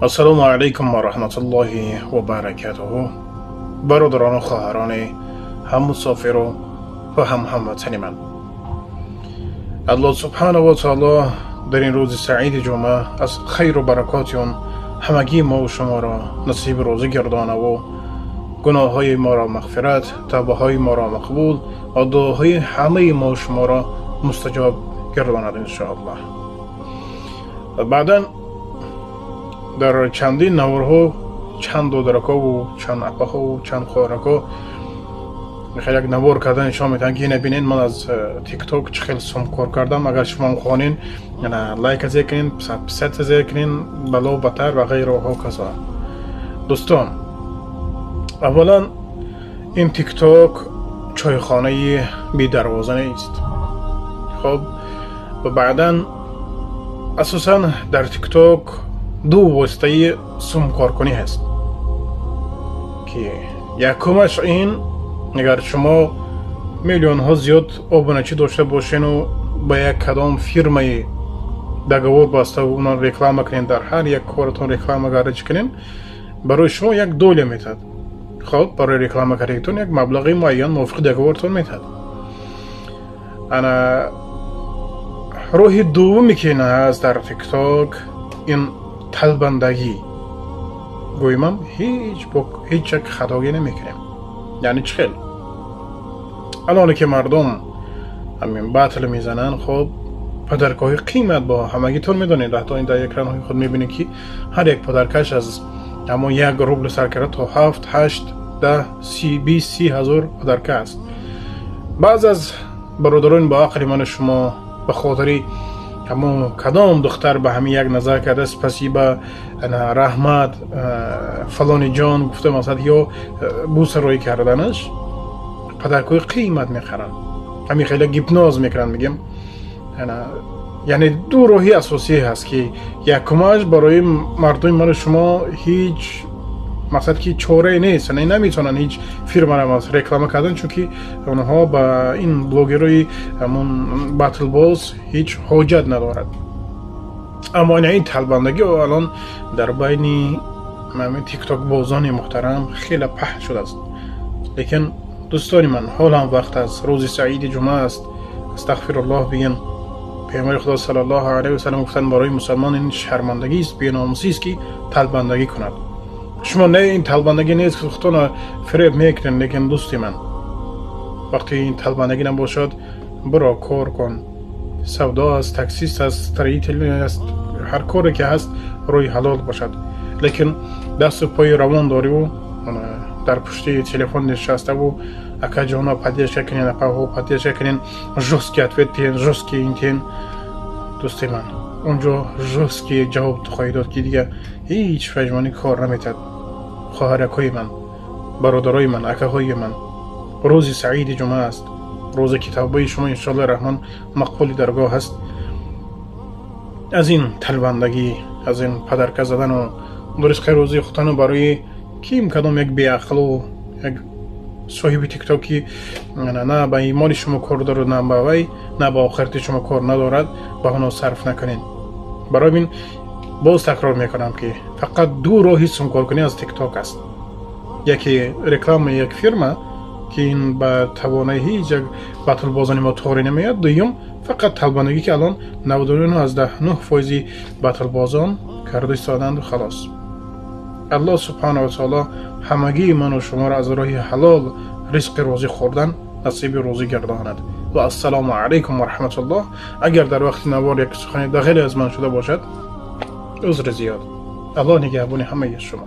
السلام علیکم و رحمت الله و برکاته. برادران و خواهران هم مسافر و هم هموطن من، الله سبحانه و تعالی در این روز سعید جمعه از خیر و برکات اون همگی ما و شما را نصیب روزه گردانه و گناه های ما را مغفرت، توبه های ما را مقبول و دعاهای همه ما و شما را مستجاب گرداند انشاءالله. و بعدا در چندین نوارها، چند دودرکا و چند اپاها و چند خوارکا میخوای یک نوار کردن نشان میدن که نبینین من از تیک توک چه خیلی سوم کار کردم. اگر شما خوانین لایک از کنین، پسات از کنین، بلا و بتر و غیره و کذا. دوستان، اولا این تیک توک چایخانه بی دروازه نیست. خب و بعدا اساسا در تیک توک دو واسطه سوم کارکنی هست که یکمش این: اگر شما میلیون ها زیاد آبونچی داشته باشین و با یک کدام فیرمای دگوار بسته و اونا رکلام کنین، در هر یک کارتون رکلام گارج کنین، برای شما یک دوله میتاد. خب برای رکلام کردن یک مبلغی معین موافق دگوارتون میتاد. انا روح دومی که نه از در تیک توک این طلبندگی. گویمم هیچ یک خطاگی نمیکنیم. یعنی چه خیلی الان که مردم همین باطل میزنن، خب پدرکای قیمت با همگیتون میدونید. حتی این در اکران های خود میبینید که هر یک پدرکش از اما یک روبل سر کرده تا 7 8 10 20 هزار پدرکه است. بعض از برادران با عقل من شما به خاطری همون کدام دختر به همین یک نظر کرده پسی به رحمت فلانی جان گفته مثلا یا بوس روی کردنش پدرکوی قیمت میخرن، همین خیلی گیپناز میکنن. میگم یعنی دو روحی اساسی هست که یکمش برای مردم من شما هیچ مقصد که چاره نیست، یعنی نمیتونن هیچ فیرما را رکلام کردن، چون که اونها با این بلاگرای همون باتل باز هیچ حاجت ندارد. اما این طلبندگی الان در بین تیک توک بازان محترم خیلی پخش شده است. لیکن دوستان من، حال هم وقت از روز سعید جمعه است. استغفر الله بگین. پیامبر خدا صلی الله علیه و سلم گفتن برای مسلمان این شرمندگی است، بی‌ناموسی است که طلبندگی کند. شما نه این طلبندگی نیست که خودتون فریب میکنین، لیکن دوستی من وقتی این طلبندگی نباشد برو کار کن. سودا است، تاکسیست است، تریتل است، هر کاری که هست روی حلال باشد. لیکن دست و پای روان داری و در پشتی تلفن نشسته و اکا جانا پدیش کنین، اپا پدیش کنین، جوسکی اتویت پین، جوسکی این تین. دوستی من اونجا جوسکی جواب خواهی داد که دیگه هیچ فجمانی کار نمیتد. خواهرکای من، برادرای من، اکاهای من، روز سعید جمعه است. روز کتابه شما انشاءالله رحمان مقبول درگاه است. از این طلبندگی، از این پدرکه زدن و درست خیر روزی خودتان برای کیم کدام یک بیعقل و یک صاحب تیک توکی نه با ایمان شما کار دارد، نه با وی، نه با آخرت شما کار ندارد، با اونو صرف نکنین. برای این باز تکرار میکنم که فقط دو راهی سوم کار کنی از تیک توک است. یکی رکلام یک فیرما که این با توانایی هیچ یک باتل بازانی ما طوری نمیاد. دویم فقط طلبندگی که الان 99.9% باتل بازان کرده ایستادند و خلاص. الله سبحانه و تعالی همگی من و شما را از راه حلال رزق روزی خوردن نصیب روزی گرداند. و السلام علیکم و رحمت الله. اگر در وقت نوار یک سخنی داخل از من شده باشد عذر زیاد. الله نگهبان همه شما.